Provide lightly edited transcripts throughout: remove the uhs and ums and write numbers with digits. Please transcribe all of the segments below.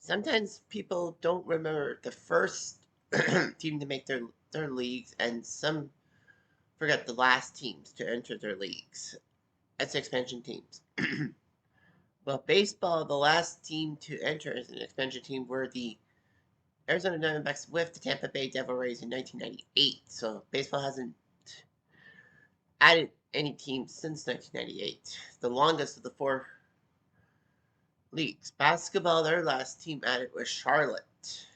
Sometimes people don't remember the first team to make their leagues, and some forget the last teams to enter their leagues as expansion teams. Well, baseball, the last team to enter as an expansion team were the Arizona Diamondbacks with the Tampa Bay Devil Rays in 1998. So baseball hasn't added any teams since 1998, the longest of the four leagues. Basketball, their last team added was Charlotte,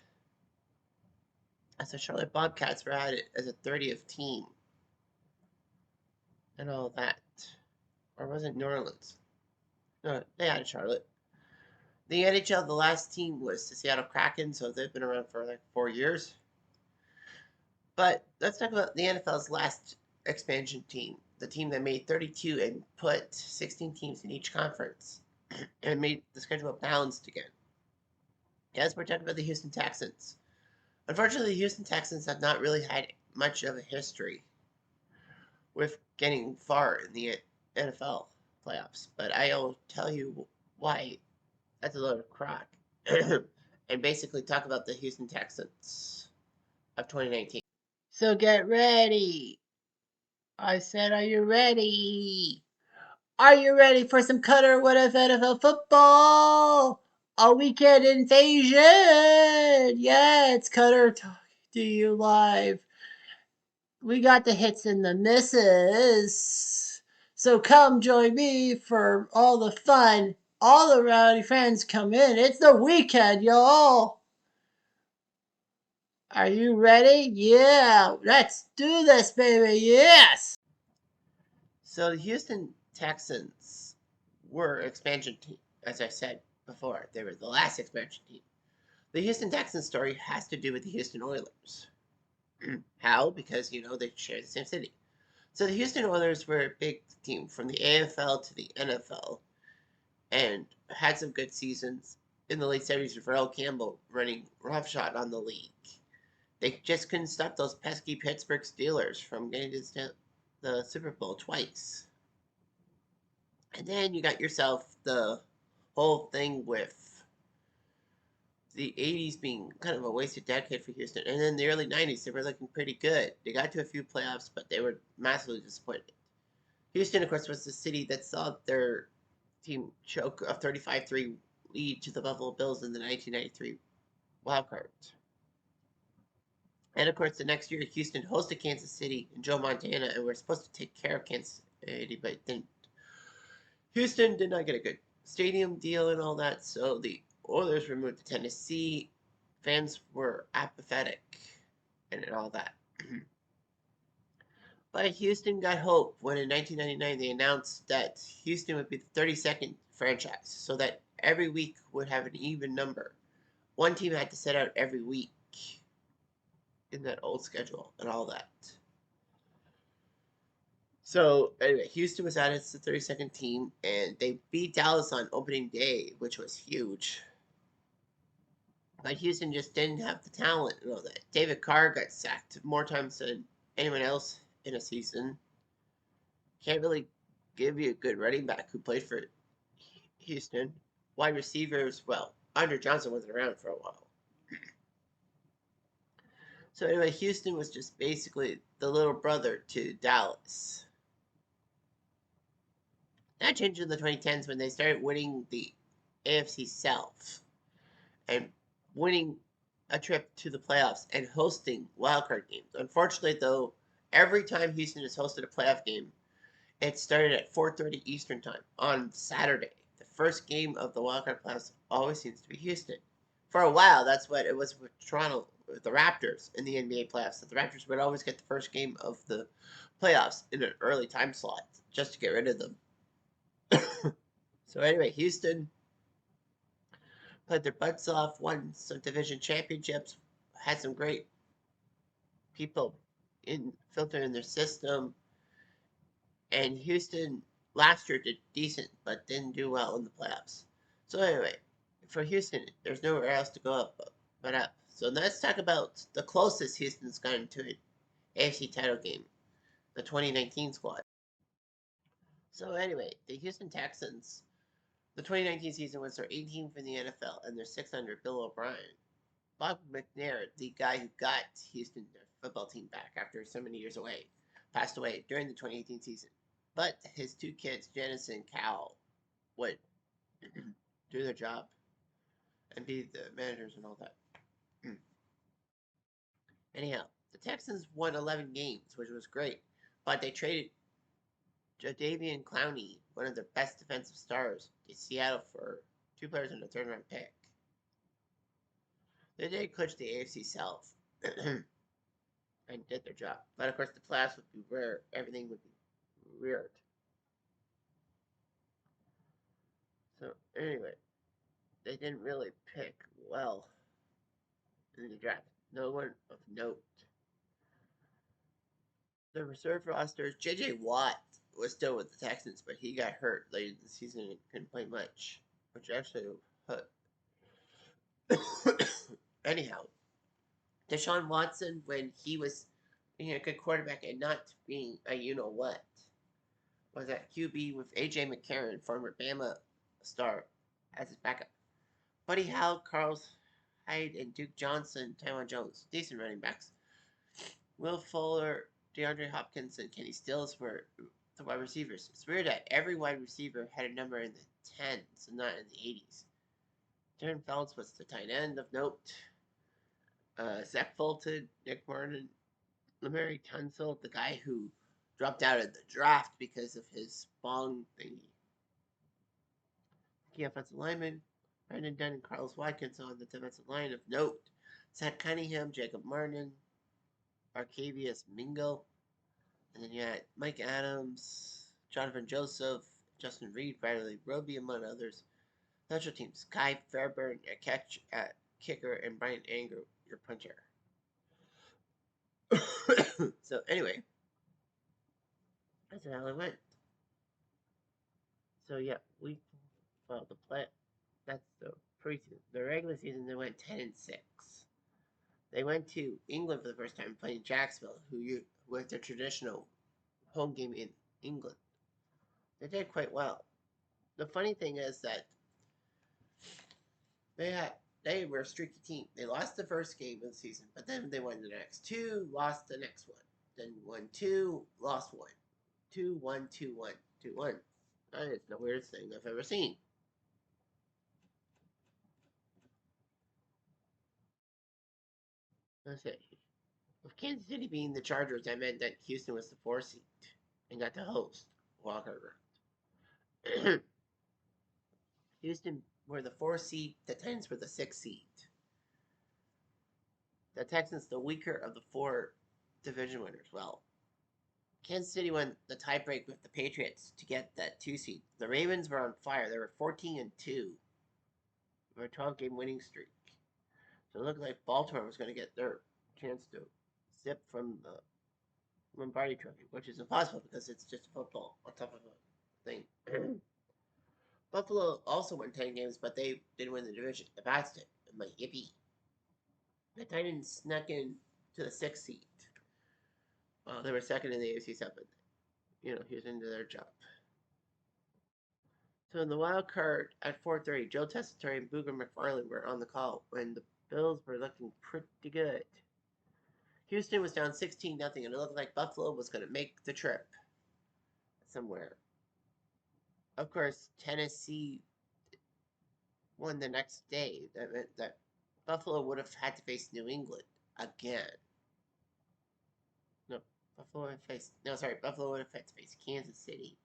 as the Charlotte Bobcats were added as a 30th team and all that. Or was it New Orleans? No, they added Charlotte. The NHL, the last team was the Seattle Kraken, so they've been around for like 4 years. But let's talk about the NFL's last expansion team, the team that made 32 and put 16 teams in each conference and made the schedule balanced again. Yes, we're talking about the Houston Texans. Unfortunately, the Houston Texans have not really had much of a history with getting far in the NFL playoffs, but I'll tell you why that's a load of crock and basically talk about the Houston Texans of 2019. So get ready. I said, are you ready? Are you ready for some Cutter What If NFL football? A weekend invasion! Yeah, it's Cutter talking to you live. We got the hits and the misses. So come join me for all the fun. All the rowdy fans come in. It's the weekend, y'all. Are you ready? Yeah, let's do this, baby. Yes. So the Houston Texans were expansion team, as I said before. They were the last expansion team. The Houston Texans story has to do with the Houston Oilers. How? Because they share the same city. So the Houston Oilers were a big team from the AFL to the NFL, and had some good seasons in the late 70s with Earl Campbell running roughshod on the league. They just couldn't stop those pesky Pittsburgh Steelers from getting to the Super Bowl twice. And then you got yourself the whole thing with the 80s being kind of a wasted decade for Houston. And then the early 90s, they were looking pretty good. They got to a few playoffs, but they were massively disappointed. Houston, of course, was the city that saw their team choke a 35-3 lead to the Buffalo Bills in the 1993 wild card. And of course, the next year, Houston hosted Kansas City and Joe Montana, and were supposed to take care of Kansas City, but didn't. Houston did not get a good stadium deal and all that, so the Oilers were moved to Tennessee. Fans were apathetic and all that. But Houston got hope when in 1999 they announced that Houston would be the 32nd franchise, so that every week would have an even number. One team had to set out every week in that old schedule and all that. So anyway, Houston was added as the 32nd team, and they beat Dallas on opening day, which was huge. But Houston just didn't have the talent and all that. David Carr got sacked more times than anyone else in a season. Can't really give you a good running back who played for Houston. Wide receivers, well, Andre Johnson wasn't around for a while. So anyway, Houston was just basically the little brother to Dallas. That changed in the 2010s when they started winning the AFC South and winning a trip to the playoffs and hosting wildcard games. Unfortunately, though, every time Houston has hosted a playoff game, it started at 4:30 Eastern Time on Saturday. The first game of the wildcard playoffs always seems to be Houston. For a while, that's what it was with Toronto, with the Raptors in the NBA playoffs. That the Raptors would always get the first game of the playoffs in an early time slot just to get rid of them. So anyway, Houston played their butts off, won some division championships, had some great people filter in their system, and Houston last year did decent, but didn't do well in the playoffs. So anyway, for Houston, there's nowhere else to go but up. So let's talk about the closest Houston's gotten to an AFC title game, the 2019 squad. So anyway, the Houston Texans The 2019 season was their 18th in the NFL and their 6th under Bill O'Brien. Bob McNair, the guy who got Houston their football team back after so many years away, passed away during the 2018 season. But his two kids, Janice and Cal, would do their job and be the managers and all that. Anyhow, the Texans won 11 games, which was great, but they traded Jadeveon Clowney, one of their best defensive stars, to Seattle for two players and a third-round pick. They did clinch the AFC South and did their job, but of course the playoffs would be rare. Everything would be weird. So anyway, they didn't really pick well in the draft. No one of note. The reserve rosters, J.J. Watt was still with the Texans, but he got hurt late in the season and couldn't play much, which actually hurt. Anyhow, Deshaun Watson, when he was being a good quarterback and not being a you-know-what, was at QB with A.J. McCarron, former Bama star, as his backup. Buddy Howell, Carlos Hyde, and Duke Johnson, Taiwan Jones, decent running backs. Will Fuller, DeAndre Hopkins, and Kenny Stills were the wide receivers. It's weird that every wide receiver had a number in the 10s and not in the 80s. Darren Fells was the tight end of note. Zach Fulton, Nick Martin, Lamary Tunsil, the guy who dropped out of the draft because of his bong thingy. Key offensive lineman, Brandon Dunn and Carlos Watkins on the defensive line of note. Zach Cunningham, Jacob Martin, Arcavius Mingo, and then you had Mike Adams, Jonathan Joseph, Justin Reed, Bradley Roby, among others. Special teams, Kai Fairburn at kicker, and Brian Anger, your puncher. So anyway, that's how it went. So yeah, the play. That's the preseason. The regular season, they went 10-6. They went to England for the first time, playing Jacksonville, who with their traditional home game in England. They did quite well. The funny thing is that they were a streaky team. They lost the first game of the season, but then they won the next two, lost the next one, then won two, lost one, 2-1, 2-1, 2-1. That is the weirdest thing I've ever seen. Let's see. With Kansas City being the Chargers, that meant that Houston was the 4 seed and got to host Walker. Houston were the 4 seed, the Titans were the 6 seed. The Texans, the weaker of the 4 division winners. Well, Kansas City won the tiebreak with the Patriots to get that 2 seed. The Ravens were on fire. They were 14-2 with a 12-game winning streak. So it looked like Baltimore was going to get their chance to zip from the Lombardi Trophy, which is impossible because it's just football on top of a thing. Buffalo also won 10 games, but they didn't win the division. The Pats did. I'm like, yippee. The Titans snuck in to the 6th seed. Well, they were second in the AFC South, but he was into their job. So in the wild card at 4:30, Joe Tessitore and Booger McFarland were on the call when the Bills were looking pretty good. Houston was down 16-0, and it looked like Buffalo was going to make the trip somewhere. Of course, Tennessee won the next day. That meant that Buffalo would have had to face New England again. Buffalo would have had to face Kansas City.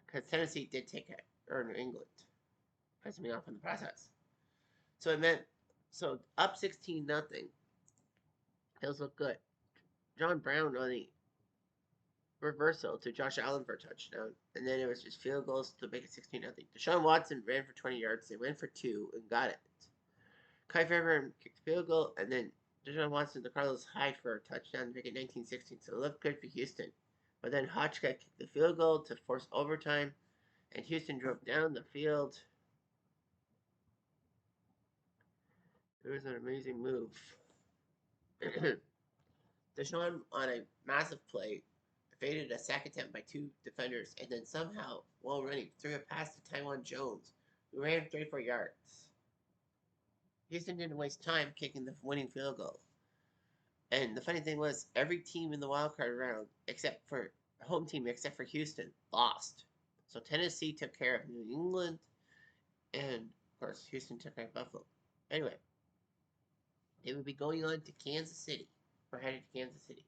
Because Tennessee did take it, or New England, pissing me off in the process. So it meant, up 16-0. Those look good. John Brown on the reversal to Josh Allen for a touchdown, and then it was just field goals to make it 16-0. Deshaun Watson ran for 20 yards. They went for 2 and got it. Kai Fairburn kicked the field goal, and then Deshaun Watson to Carlos Hyde for a touchdown to make it 19-16. So it looked good for Houston. But then Hotchkiss kicked the field goal to force overtime, and Houston drove down the field. It was an amazing move. Deshaun on a massive play evaded a sack attempt by two defenders, and then somehow, while running, threw a pass to Taiwan Jones, who ran 34 yards. Houston didn't waste time kicking the winning field goal. And the funny thing was, every team in the wild card round, except for home team, except for Houston, lost. So Tennessee took care of New England, and of course Houston took care of Buffalo. Anyway, they would be going on to Kansas City. We're headed to Kansas City.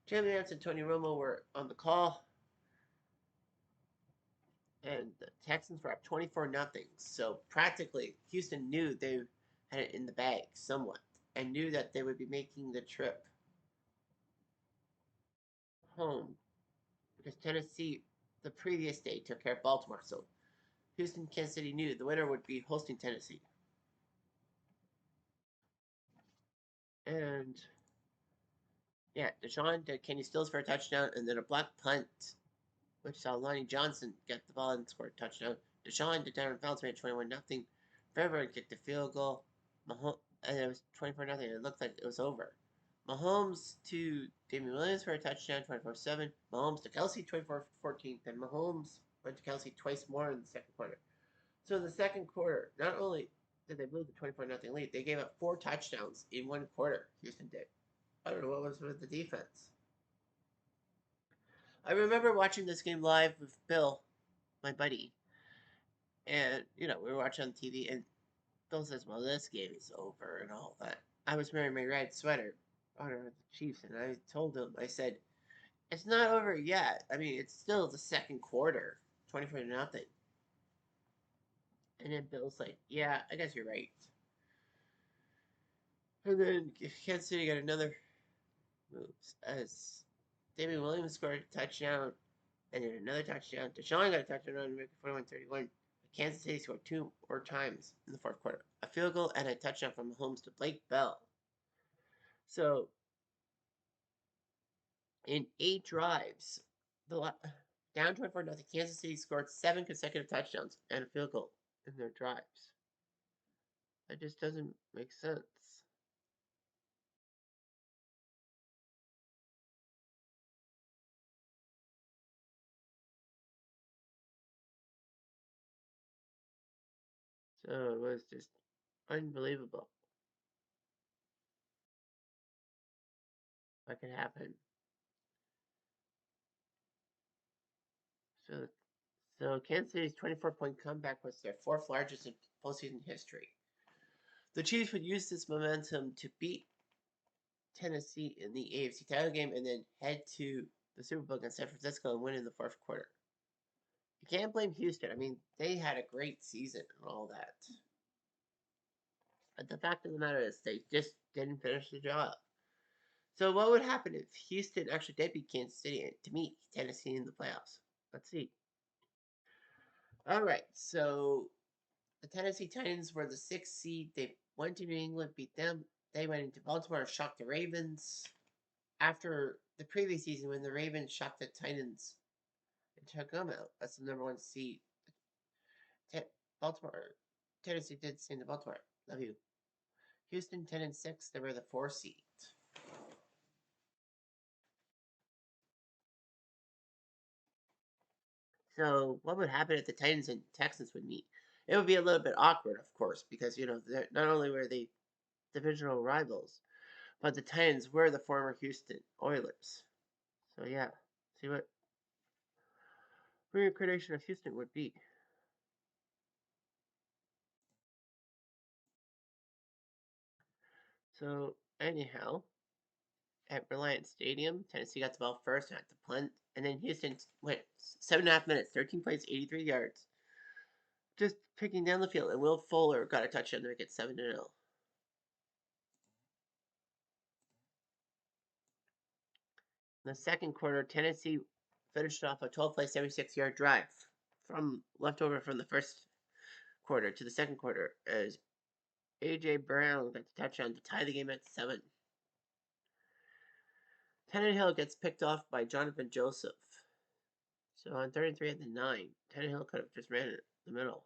Jim Nance and Tony Romo were on the call, and the Texans were up 24-0. So practically, Houston knew they had it in the bag somewhat, and knew that they would be making the trip home because Tennessee the previous day took care of Baltimore. So Houston, Kansas City knew the winner would be hosting Tennessee. And yeah, Deshaun to Kenny Stills for a touchdown, and then a block punt, which saw Lonnie Johnson get the ball and score a touchdown. Deshaun to Darren Fells made 21-0. Fairburn kicked the field goal. And it was 24-0. It looked like it was over. Mahomes to Damian Williams for a touchdown, 24-7. Mahomes to Kelsey, 24-14. Then Mahomes went to Kelsey twice more in the second quarter. So in the second quarter, not only did they move the 24-0 lead, they gave up 4 touchdowns in one quarter. Houston did. I don't know what was with the defense. I remember watching this game live with Bill, my buddy, and we were watching on TV, and Bill says, "Well, this game is over," and all that. I was wearing my red sweater, honor of the Chiefs, and I told him, I said, "It's not over yet. I mean, it's still the second quarter, 24-0." And then Bill's like, "Yeah, I guess you're right." And then Kansas City got another moves as David Williams scored a touchdown and then another touchdown. Deshaun got a touchdown to make it 41-31. Kansas City scored 2 more times in the fourth quarter. A field goal and a touchdown from Mahomes to Blake Bell. So, in 8 drives, down 24-0, Kansas City scored 7 consecutive touchdowns and a field goal in their drives. That just doesn't make sense. So, it was just unbelievable what could happen. So, Kansas City's 24-point comeback was their 4th largest in postseason history. The Chiefs would use this momentum to beat Tennessee in the AFC title game and then head to the Super Bowl against San Francisco and win in the fourth quarter. You can't blame Houston. I mean, they had a great season and all that. But the fact of the matter is, they just didn't finish the job. So, what would happen if Houston actually did beat Kansas City to meet Tennessee in the playoffs? Let's see. All right, so the Tennessee Titans were the 6th seed. They went to New England, beat them. They went into Baltimore and shocked the Ravens. After the previous season, when the Ravens shocked the Titans and took them out, that's the number 1 seed. Baltimore, Tennessee did send to Baltimore. Love you. Houston 10-6. They were the 4 seed. So what would happen if the Titans and Texans would meet? It would be a little bit awkward, of course, because not only were they divisional rivals, but the Titans were the former Houston Oilers. So yeah, see what reincarnation of Houston would be. So anyhow, at Reliant Stadium, Tennessee got the ball first and had to punt, and then Houston went 7.5 minutes, 13 plays, 83 yards, just picking down the field, and Will Fuller got a touchdown to make it 7-0. In the second quarter, Tennessee finished off a 12-play, 76-yard drive from leftover from the first quarter to the second quarter as A.J. Brown got the touchdown to tie the game at 7. Tannehill gets picked off by Jonathan Joseph. So on 33 at the 9, Tannehill could have just ran it in the middle.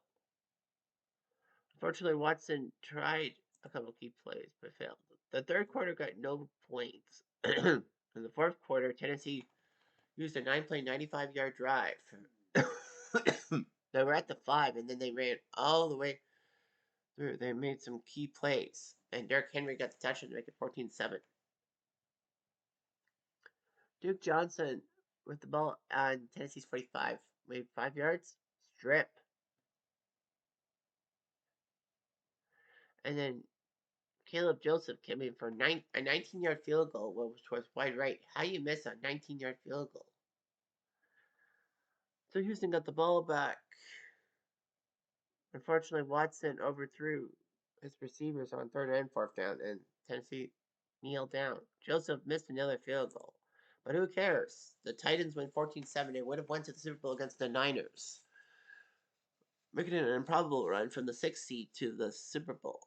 Unfortunately, Watson tried a couple key plays but failed. The third quarter got no points. In the fourth quarter, Tennessee used a 9-play, 95-yard drive. They were at the 5, and then they ran all the way through. They made some key plays, and Derrick Henry got the touchdown to make it 14-7. Duke Johnson with the ball on Tennessee's 45. Made 5 yards. Strip. And then Caleb Joseph came in for a 19-yard field goal, which was wide right. How do you miss a 19-yard field goal? So Houston got the ball back. Unfortunately, Watson overthrew his receivers on 3rd and 4th down, and Tennessee kneeled down. Joseph missed another field goal. But who cares? The Titans win 14-7. They would have went to the Super Bowl against the Niners, making it an improbable run from the 6th seed to the Super Bowl.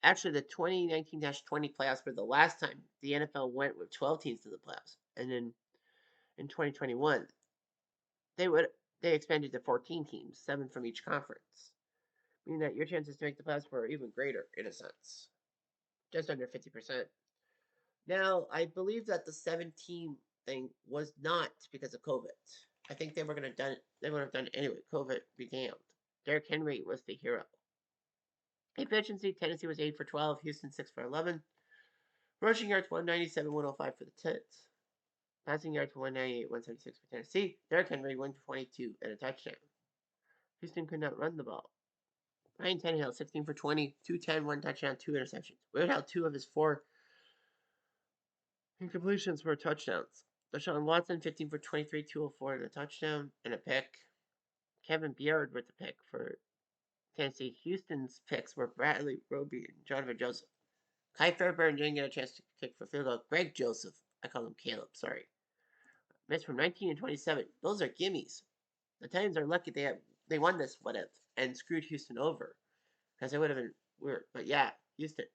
Actually, the 2019-20 playoffs were the last time the NFL went with 12 teams to the playoffs. And then in 2021, they expanded to 14 teams, 7 from each conference, meaning that your chances to make the playoffs were even greater in a sense, just under 50%. Now, I believe that the 7-team thing was not because of COVID. I think they would have done it anyway. COVID be damned. Derrick Henry was the hero. Efficiency, Tennessee was 8 for 12, Houston 6 for 11. Rushing yards 197, 105 for the Tits. Passing yards 198, 176 for Tennessee. Derrick Henry 122 and a touchdown. Houston could not run the ball. Ryan Tannehill 16 for 20, 210, 1 touchdown, 2 interceptions. Weird how 2 of his 4 incompletions were touchdowns. Deshaun Watson 15 for 23, 204 and a touchdown and a pick. Kevin Beard with the pick for Tennessee. Houston's picks were Bradley Roby and Jonathan Joseph. Kai Fairbairn didn't get a chance to kick for field goal. Greg Joseph, I call him Caleb, sorry. Missed from 19 and 27. Those are gimmies. The Titans are lucky they won this what if and screwed Houston over because it would have been weird. But yeah, Houston.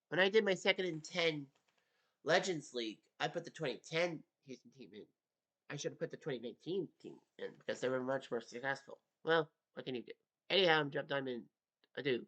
When I did my 2nd and 10 Legends League, I put the 2010 Houston team in. I should have put the 2019 team in because they were much more successful. Well, what can you do? Anyhow, I'm Jeff Diamond. Adieu.